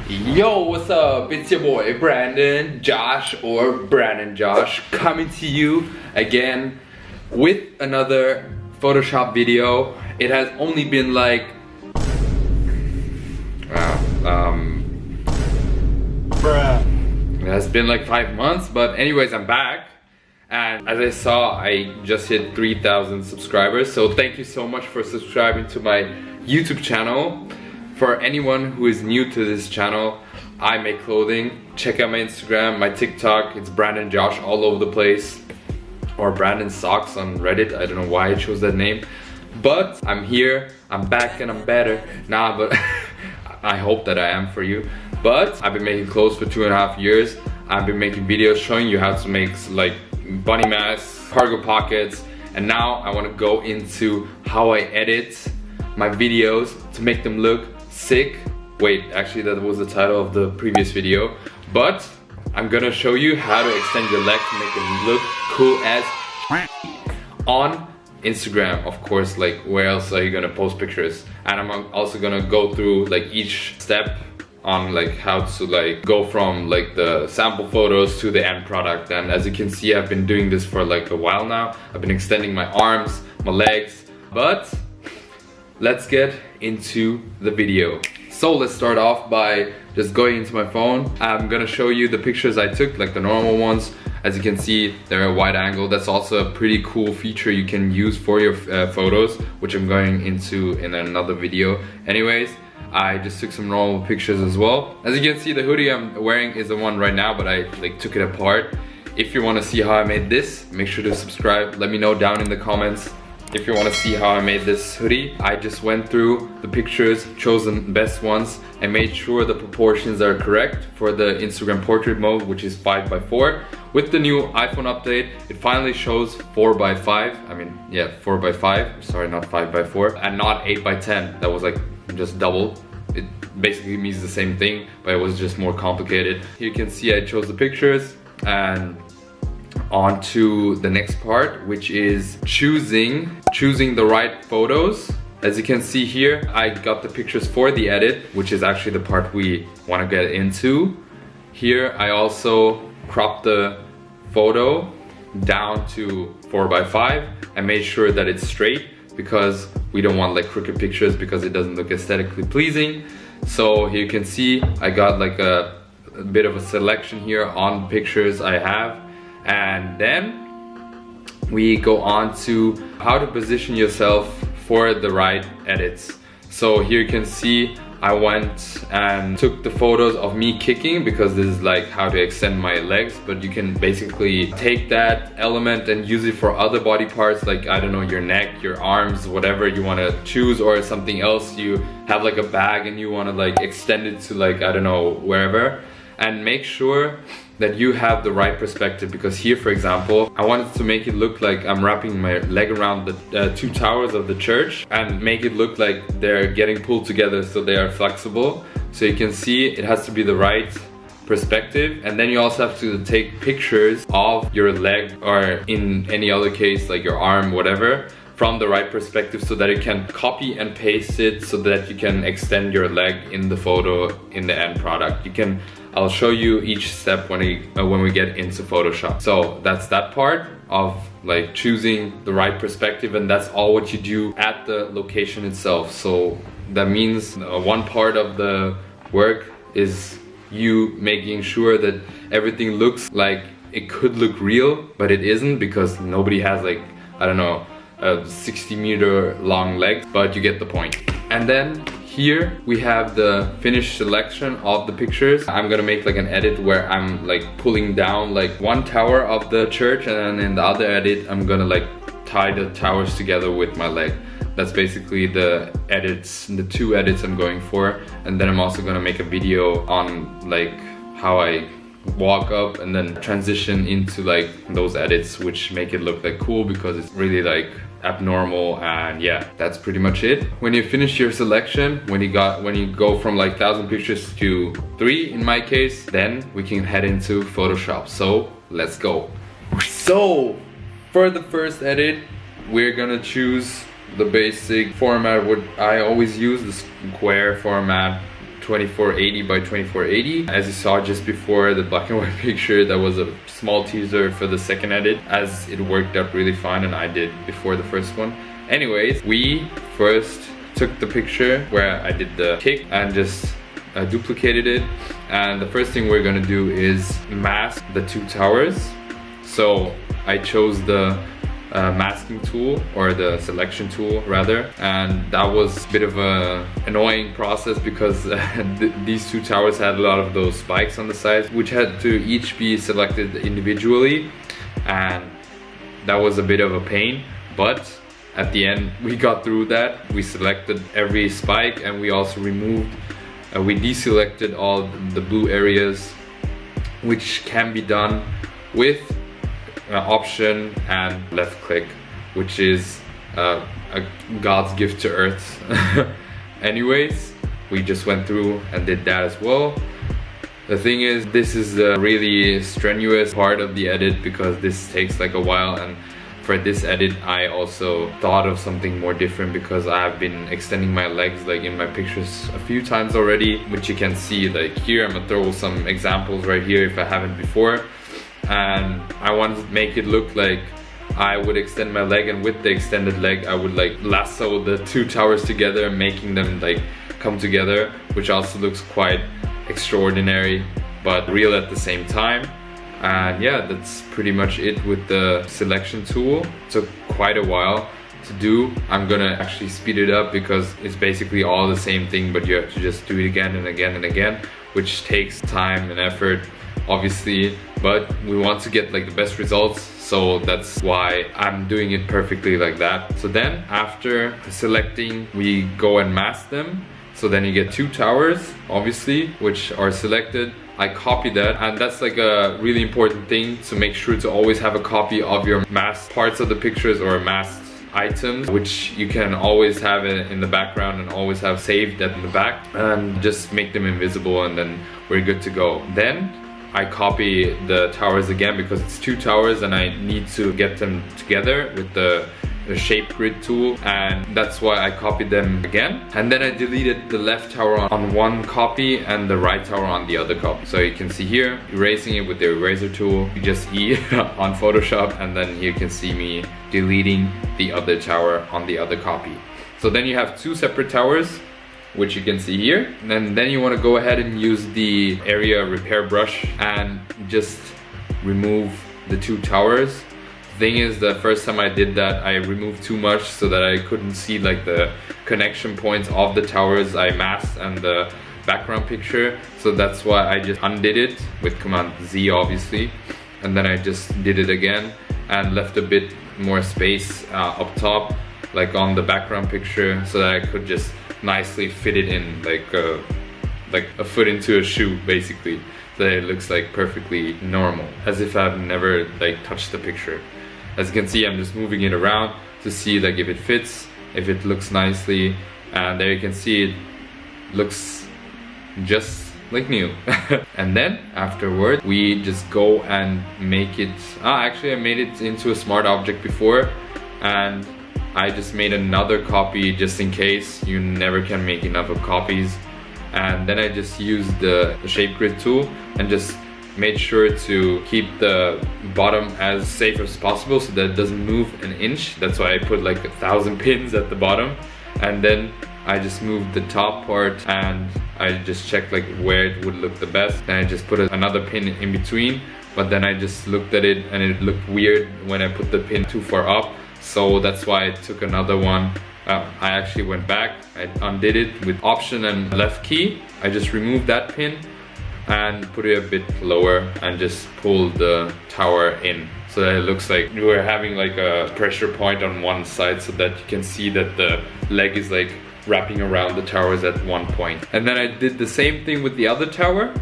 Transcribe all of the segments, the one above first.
Yo, what's up? It's your boy Brandon Josh, or Brandan Josh, coming to you again with another Photoshop video. It has only been like it has been like 5 months, but anyways, I'm back. And as I saw, I just hit 3,000 subscribers, so thank you so much for subscribing to my YouTube channel. For anyone who is new to this channel, I make clothing. Check out my Instagram, my TikTok, it's Brandan Josh all over the place. Or Brandon Socks on Reddit, I don't know why I chose that name. But I'm here, I'm back and I'm better. Nah, but I hope that I am for you. But I've been making clothes for 2.5 years. I've been making videos showing you how to make like bunny masks, cargo pockets, and now I want to go into how I edit my videos to make them look sick. Wait, actually that was the title of the previous video, but I'm gonna show you how to extend your leg to make it look cool as on Instagram, of course. Like, where else are you gonna post pictures? And I'm also gonna go through like each step on like how to like go from like the sample photos to the end product. And as you can see, I've been doing this for like a while now. I've been extending my arms, my legs, but let's get into the video. So let's start off by just going into my phone. I'm gonna show you the pictures I took, like the normal ones. As you can see, they're a wide angle. That's also a pretty cool feature you can use for your photos, which I'm going into in another video. Anyways, I just took some normal pictures as well. As you can see, the hoodie I'm wearing is the one right now, but I like took it apart. If you want to see how I made this, make sure to subscribe. Let me know down in the comments if you want to see how I made this hoodie. I just went through the pictures, chose the best ones, and made sure the proportions are correct for the Instagram portrait mode, which is 5:4. With the new iPhone update, it finally shows 4:5. I mean, yeah, 4:5. Sorry, not 5:4, and not 8:10. That was like just double. It basically means the same thing, but it was just more complicated. Here you can see I chose the pictures, and on to the next part, which is choosing the right photos. As you can see here, I got the pictures for the edit, which is actually the part we want to get into. Here I also cropped the photo down to 4:5 and made sure that it's straight, because we don't want like crooked pictures because it doesn't look aesthetically pleasing. So here you can see I got like a bit of a selection here on pictures I have. And then we go on to how to position yourself for the right edits. So here you can see I went and took the photos of me kicking, because this is like how to extend my legs, but you can basically take that element and use it for other body parts, like, I don't know, your neck, your arms, whatever you want to choose, or something else. You have like a bag and you want to like extend it to like, I don't know, wherever. And make sure that you have the right perspective, because here, for example, I wanted to make it look like I'm wrapping my leg around the two towers of the church, and make it look like they're getting pulled together so they are flexible. So you can see it has to be the right perspective. And then you also have to take pictures of your leg, or in any other case like your arm, whatever, from the right perspective, so that you can copy and paste it, so that you can extend your leg in the photo in the end product. I'll show you each step when we get into Photoshop. So that's that part of like choosing the right perspective, and that's all what you do at the location itself. So that means one part of the work is you making sure that everything looks like it could look real, but it isn't, because nobody has like, I don't know, a 60-meter long leg, but you get the point. And then here we have the finished selection of the pictures. I'm gonna make like an edit where I'm like pulling down like one tower of the church, and then in the other edit I'm gonna like tie the towers together with my leg. That's basically the edits, the 2 edits I'm going for. And then I'm also gonna make a video on like how I walk up and then transition into like those edits, which make it look like cool, because it's really like abnormal. And yeah, that's pretty much it. When you finish your selection, when you go from like 1,000 pictures to 3 in my case, then we can head into Photoshop. So let's go. So for the first edit, we're gonna choose the basic format what I always use, the square format 2480 by 2480. As you saw just before the black and white picture, that was a small teaser for the second edit, as it worked out really fine and I did before the first one. Anyways, we first took the picture where I did the kick and just duplicated it, and the first thing we're gonna do is mask the two towers. So I chose the masking tool, or the selection tool rather, and that was a bit of a annoying process because these two towers had a lot of those spikes on the sides which had to each be selected individually, and that was a bit of a pain, but at the end we got through that. We selected every spike and we also removed we deselected all the blue areas, which can be done with option and left click, which is a God's gift to earth. Anyways, we just went through and did that as well. The thing is, this is the really strenuous part of the edit because this takes like a while, and for this edit I also thought of something more different because I've been extending my legs like in my pictures a few times already, which you can see like here. I'm gonna throw some examples right here if I haven't before, and I wanted to make it look like I would extend my leg, and with the extended leg I would like lasso the two towers together, making them like come together, which also looks quite extraordinary but real at the same time. And yeah, that's pretty much it with the selection tool. It took quite a while to do. I'm gonna actually speed it up because it's basically all the same thing, but you have to just do it again and again and again, which takes time and effort obviously, but we want to get like the best results, so that's why I'm doing it perfectly like that. So then after selecting, we go and mask them. So then you get two towers obviously which are selected. I copy that, and that's like a really important thing, to make sure to always have a copy of your masked parts of the pictures or masked items, which you can always have it in the background and always have saved at the back, and just make them invisible, and then we're good to go. Then I copy the towers again because it's two towers and I need to get them together with the shape grid tool, and that's why I copied them again. And then I deleted the left tower on one copy and the right tower on the other copy. So you can see here, erasing it with the eraser tool, you just E on Photoshop, and then here you can see me deleting the other tower on the other copy. So then you have two separate towers, which you can see here, and then you want to go ahead and use the area repair brush and just remove the two towers. Thing is, the first time I did that I removed too much so that I couldn't see like the connection points of the towers I masked and the background picture, so that's why I just undid it with Command Z obviously, and then I just did it again and left a bit more space up top like on the background picture, so that I could just nicely fit it in like a foot into a shoe basically, so that it looks like perfectly normal, as if I've never like touched the picture. As you can see, I'm just moving it around to see like if it fits, if it looks nicely, and there you can see it looks just like new. And then afterward we just go and make it, actually I made it into a smart object before, and I just made another copy just in case. You never can make enough of copies. And then I just used the shape grid tool and just made sure to keep the bottom as safe as possible so that it doesn't move an inch. That's why I put like 1,000 pins at the bottom, and then I just moved the top part and I just checked like where it would look the best, and I just put another pin in between, but then I just looked at it and it looked weird when I put the pin too far up, so that's why I took another one. I actually went back, I undid it with option and left key. I just removed that pin and put it a bit lower and just pull the tower in, so that it looks like we're having like a pressure point on one side, so that you can see that the leg is like wrapping around the towers at one point. And then I did the same thing with the other tower,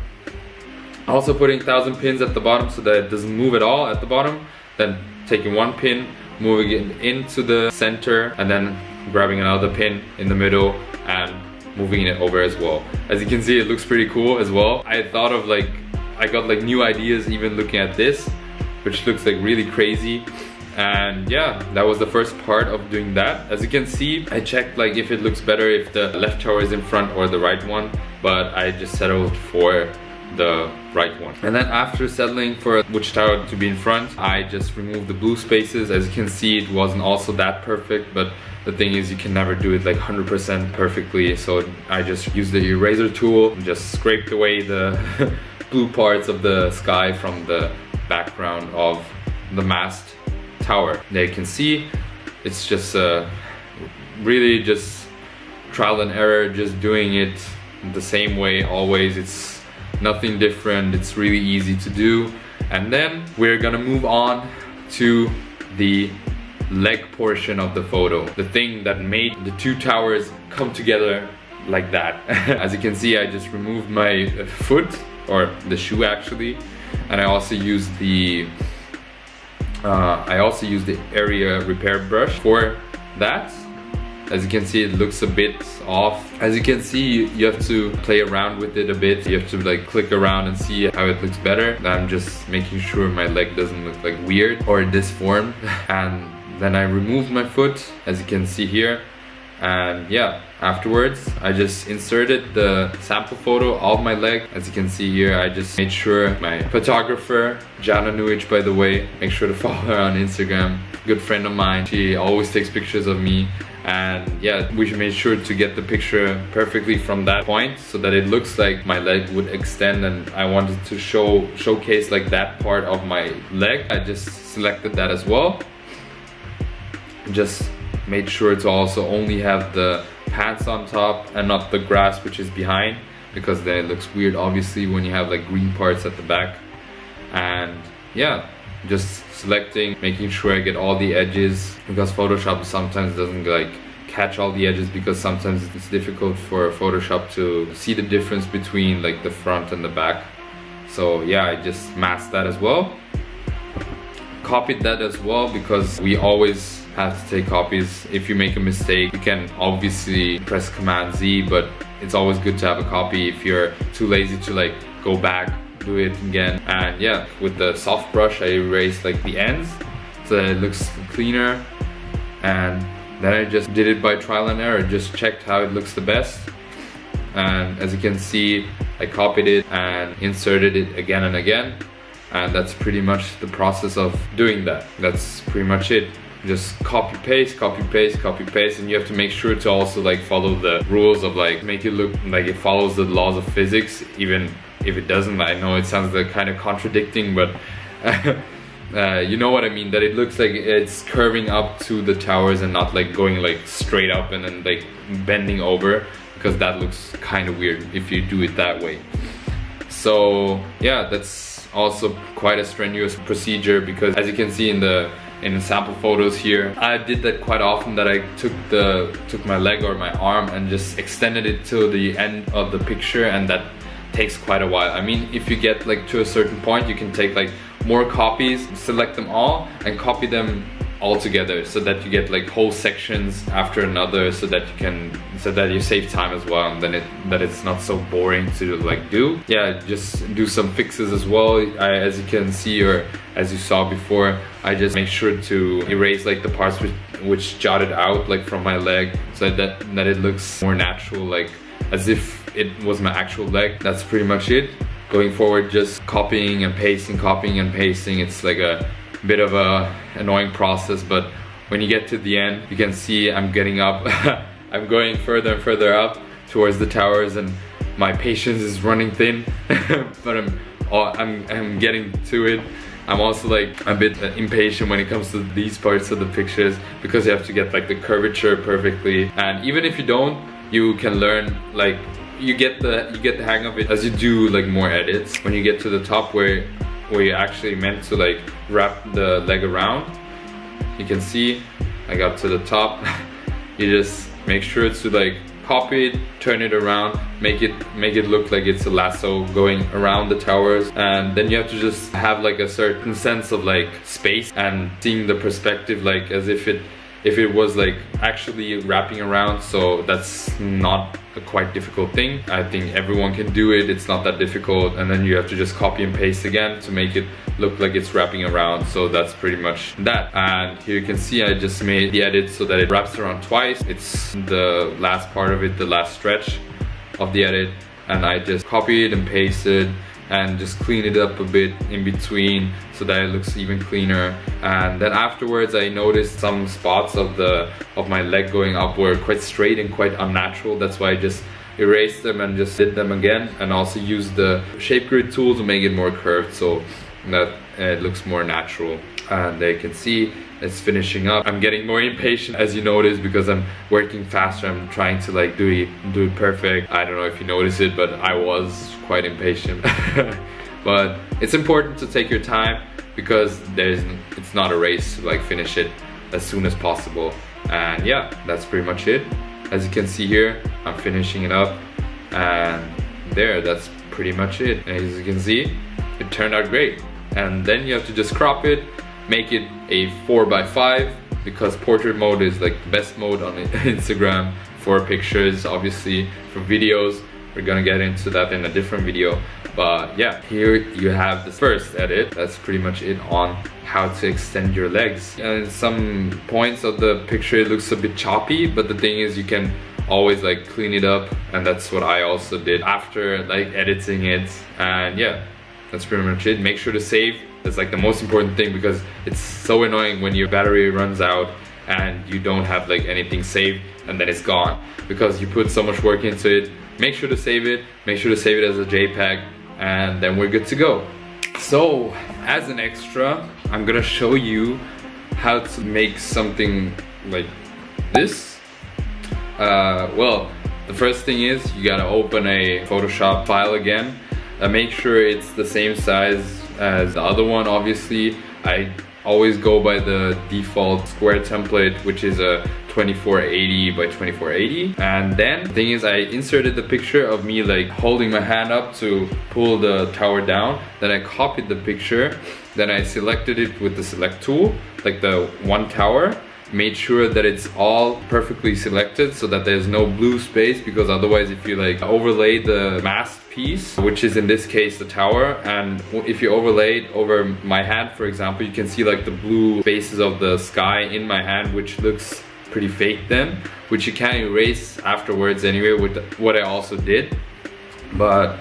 also putting 1,000 pins at the bottom so that it doesn't move at all at the bottom, then taking one pin, moving it into the center, and then grabbing another pin in the middle and moving it over as well. As you can see, it looks pretty cool as well. I thought of like, I got like new ideas even looking at this, which looks like really crazy. And yeah, that was the first part of doing that. As you can see, I checked like if it looks better if the left tower is in front or the right one, but I just settled for the right one. And then after settling for which tower to be in front, I just removed the blue spaces. As you can see, it wasn't also that perfect, but the thing is you can never do it like 100% perfectly, so I just used the eraser tool and just scraped away the blue parts of the sky from the background of the mast tower. There you can see it's just really just trial and error, just doing it the same way always. It's nothing different, it's really easy to do. And then we're gonna move on to the leg portion of the photo, the thing that made the two towers come together like that. As you can see, I just removed my foot, or the shoe actually, and I also used the area repair brush for that. As you can see, it looks a bit off. As you can see, you have to play around with it a bit. You have to like click around and see how it looks better. I'm just making sure my leg doesn't look like weird or disformed. And then I removed my foot, as you can see here. And yeah, afterwards I just inserted the sample photo of my leg. As you can see here, I just made sure my photographer, ZENO, by the way, make sure to follow her on Instagram, good friend of mine. She always takes pictures of me, and yeah, we made sure to get the picture perfectly from that point so that it looks like my leg would extend, and I wanted to showcase like that part of my leg. I just selected that as well. Just made sure to also only have the pants on top and not the grass which is behind, because then it looks weird obviously when you have like green parts at the back. And yeah, just selecting, making sure I get all the edges, because Photoshop sometimes doesn't like catch all the edges, because sometimes it's difficult for Photoshop to see the difference between like the front and the back. So yeah, I just masked that as well, copied that as well, because we always have to take copies. If you make a mistake, you can obviously press Command Z, but it's always good to have a copy if you're too lazy to like go back, do it again. And yeah, with the soft brush I erased like the ends so that it looks cleaner, and then I just did it by trial and error, just checked how it looks the best. And as you can see, I copied it and inserted it again and again, and that's pretty much the process of doing that. That's pretty much it. Just copy paste, copy paste, copy paste, and you have to make sure to also like follow the rules of like make it look like it follows the laws of physics, even if it doesn't. I know it sounds like kind of contradicting, but you know what I mean, that it looks like it's curving up to the towers and not like going like straight up and then like bending over, because that looks kind of weird if you do it that way. So yeah, that's also quite a strenuous procedure, because as you can see in the sample photos here, I did that quite often, that I took my leg or my arm and just extended it to the end of the picture, and that takes quite a while. I mean, if you get like to a certain point, you can take like more copies, select them all and copy them all together, so that you get like whole sections after another, so that you save time as well, and then that it's not so boring to like do. Yeah, just do some fixes as well. As you can see, or as you saw before, I just make sure to erase like the parts which jutted out like from my leg, so that it looks more natural, like as if it was my actual leg. That's pretty much it. Going forward, just copying and pasting, copying and pasting. It's like a bit of a annoying process, but when you get to the end, you can see I'm getting up. I'm going further and further up towards the towers, and my patience is running thin. But I'm getting to it. I'm also like a bit impatient when it comes to these parts of the pictures, because you have to get like the curvature perfectly. And even if you don't, you can learn, like you get the hang of it as you do like more edits. When you get to the top where you actually meant to like wrap the leg around, you can see I got to the top. You just make sure to like copy it, turn it around, make it look like it's a lasso going around the towers, and then you have to just have like a certain sense of like space and seeing the perspective like as if it was like actually wrapping around. So that's not a quite difficult thing. I think everyone can do it, it's not that difficult. And then you have to just copy and paste again to make it look like it's wrapping around. So that's pretty much that. And here you can see I just made the edit so that it wraps around twice. It's the last part of it, the last stretch of the edit. and I just copy it and paste it and just clean it up a bit in between so that it looks even cleaner. And then afterwards I noticed some spots of my leg going up were quite straight and quite unnatural. That's why I just erased them and just did them again, and also used the shape grid tool to make it more curved so that it looks more natural. And there you can see it's finishing up. I'm getting more impatient, as you notice, because I'm working faster. I'm trying to like do it perfect. I don't know if you notice it, but I was quite impatient. But it's important to take your time, because it's not a race to like finish it as soon as possible. And yeah, that's pretty much it. As you can see here, I'm finishing it up, and that's pretty much it. And as you can see, it turned out great. And then you have to just crop it, make it a 4:5, because portrait mode is like the best mode on Instagram for pictures. Obviously for videos, we're gonna get into that in a different video. But yeah, here you have the first edit. That's pretty much it on how to extend your legs. And some points of the picture it looks a bit choppy, but the thing is you can always like clean it up, and that's what I also did after like editing it. And yeah, that's pretty much it. Make sure to save. That's like the most important thing, because it's so annoying when your battery runs out and you don't have like anything saved and then it's gone because you put so much work into it. Make sure to save it. Make sure to save it as a JPEG, and then we're good to go. So as an extra, I'm gonna show you how to make something like this. Well, the first thing is you gotta open a Photoshop file again. Make sure it's the same size as the other one. Obviously, I always go by the default square template, which is a 2480 by 2480. And then the thing is, I inserted the picture of me like holding my hand up to pull the tower down. Then I copied the picture, then I selected it with the select tool, like the one tower, made sure that it's all perfectly selected so that there's no blue space, because otherwise if you like overlay the masked piece, which is in this case the tower, and if you overlay it over my hand, for example, you can see like the blue spaces of the sky in my hand, which looks pretty fake then, which you can erase afterwards anyway with what I also did. But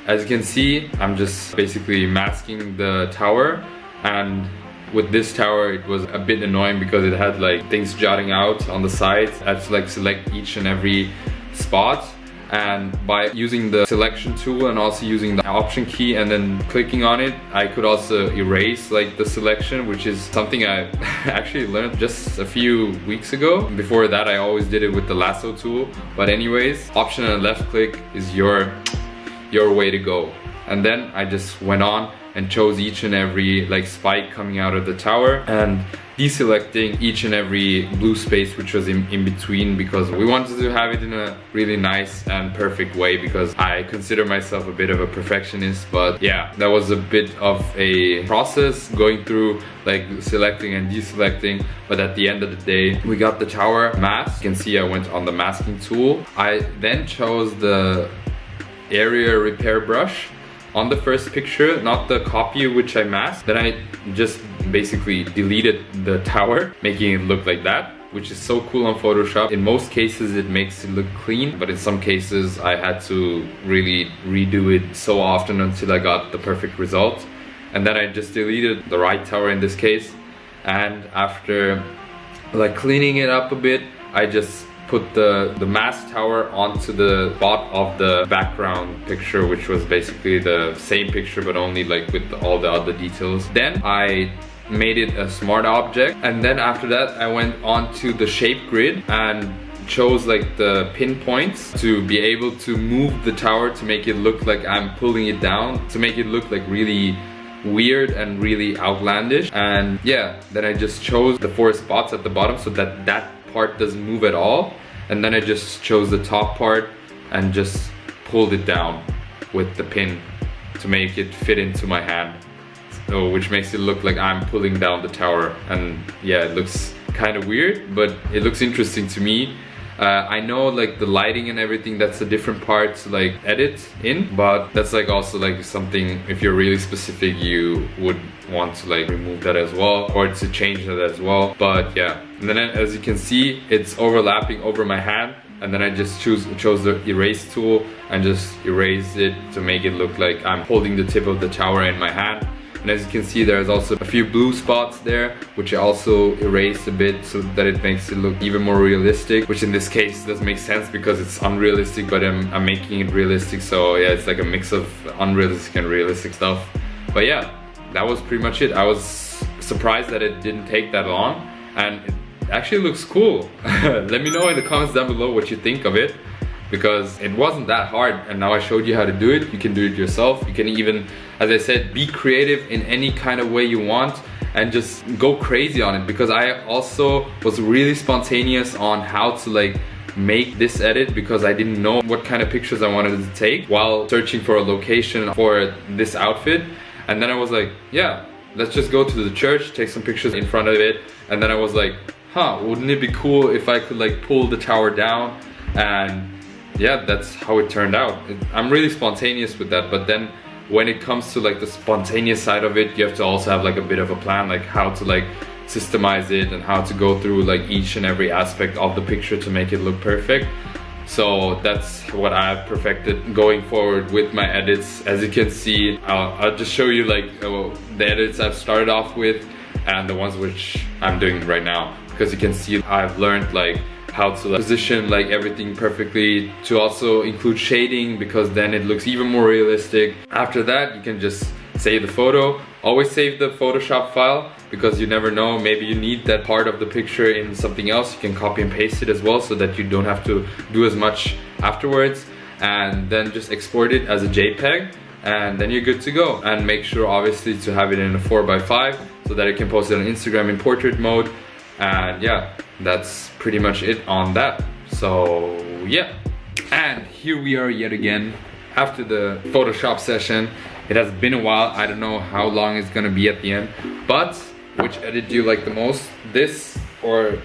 as you can see, I'm just basically masking the tower, and with this tower it was a bit annoying because it had like things jutting out on the sides. I had to like select each and every spot, and by using the selection tool and also using the option key and then clicking on it, I could also erase like the selection, which is something I actually learned just a few weeks ago. Before that I always did it with the lasso tool, but anyways, option and left click is your way to go. And then I just went on and chose each and every like spike coming out of the tower and deselecting each and every blue space which was in between, because we wanted to have it in a really nice and perfect way, because I consider myself a bit of a perfectionist. But yeah, that was a bit of a process going through like selecting and deselecting, but at the end of the day we got the tower mask. You can see I went on the masking tool. I then chose the area repair brush on the first picture, not the copy which I masked. Then I just basically deleted the tower, making it look like that, which is so cool on Photoshop. In most cases it makes it look clean, but in some cases I had to really redo it so often until I got the perfect result. And then I just deleted the right tower in this case, and after like cleaning it up a bit, I just put the mask tower onto the bottom of the background picture, which was basically the same picture but only like with all the other details. Then I made it a smart object, and then after that I went on to the shape grid and chose like the pinpoints to be able to move the tower to make it look like I'm pulling it down, to make it look like really weird and really outlandish. And yeah, then I just chose the 4 spots at the bottom so that that part doesn't move at all, and then I just chose the top part and just pulled it down with the pin to make it fit into my hand, so which makes it look like I'm pulling down the tower. And yeah, it looks kind of weird, but it looks interesting to me. I know like the lighting and everything, that's a different part to like edit in, but that's like also like something, if you're really specific, you would want to like remove that as well, or to change that as well. But yeah, and then as you can see, it's overlapping over my hand, and then I just chose the erase tool and just erased it to make it look like I'm holding the tip of the tower in my hand. And as you can see, there's also a few blue spots there, which I also erased a bit so that it makes it look even more realistic, which in this case doesn't make sense because it's unrealistic, but I'm making it realistic. So yeah, it's like a mix of unrealistic and realistic stuff. But yeah, that was pretty much it. I was surprised that it didn't take that long, and it actually looks cool. Let me know in the comments down below what you think of it, because it wasn't that hard, and now I showed you how to do it. You can do it yourself. You can even, as I said, be creative in any kind of way you want and just go crazy on it, because I also was really spontaneous on how to like make this edit, because I didn't know what kind of pictures I wanted to take while searching for a location for this outfit. And then I was like, yeah, let's just go to the church, take some pictures in front of it. And then I was like, huh, wouldn't it be cool if I could like pull the tower down? And yeah, that's how it turned out. I'm really spontaneous with that, but then when it comes to like the spontaneous side of it, you have to also have like a bit of a plan, like how to like systemize it and how to go through like each and every aspect of the picture to make it look perfect. So that's what I've perfected going forward with my edits. As you can see, I'll just show you like the edits I've started off with and the ones which I'm doing right now, because you can see I've learned like how to position like everything perfectly, to also include shading, because then it looks even more realistic. After that, you can just save the photo. Always save the Photoshop file, because you never know, maybe you need that part of the picture in something else. You can copy and paste it as well, so that you don't have to do as much afterwards. And then just export it as a JPEG, and then you're good to go. And make sure obviously to have it in a 4:5 so that you can post it on Instagram in portrait mode. And yeah, that's pretty much it on that. So yeah, and here we are yet again after the Photoshop session. It has been a while. I don't know how long it's gonna be at the end, but which edit do you like the most? This or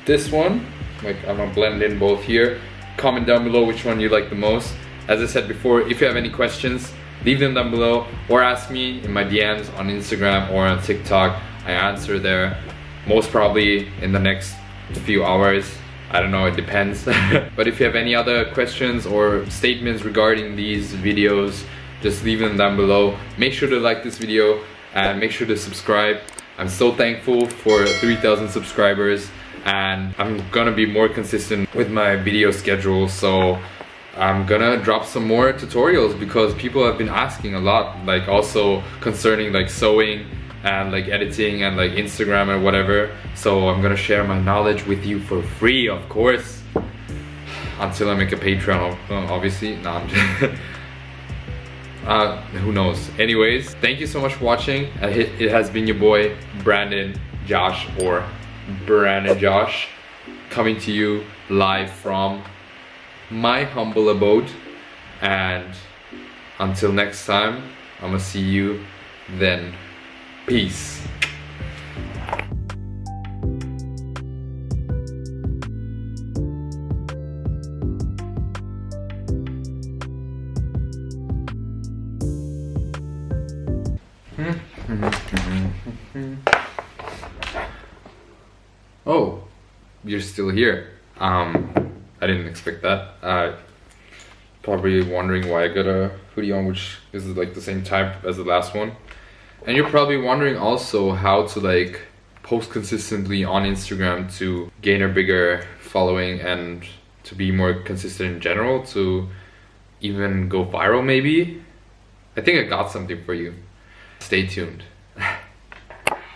this one? Like, I'm gonna blend in both here. Comment down below which one you like the most. As I said before, if you have any questions, leave them down below or ask me in my DMs on Instagram or on TikTok. I answer there most probably in the next few hours. I don't know, it depends. But if you have any other questions or statements regarding these videos, just leave them down below. Make sure to like this video and make sure to subscribe. I'm so thankful for 3,000 subscribers, and I'm gonna be more consistent with my video schedule. So I'm gonna drop some more tutorials, because people have been asking a lot, like also concerning like sewing and like editing and like Instagram and whatever. So I'm gonna share my knowledge with you for free, of course, until I make a Patreon, obviously. No, I'm just who knows. Anyways, thank you so much for watching. It has been your boy Brandon Josh, or Brandon Josh, coming to you live from my humble abode. And until next time, I'm gonna see you then. Peace. Oh, you're still here. I didn't expect that. Probably wondering why I got a hoodie on, which is like the same type as the last one. And you're probably wondering also how to like post consistently on Instagram to gain a bigger following and to be more consistent in general, to even go viral maybe. I think I got something for you. Stay tuned.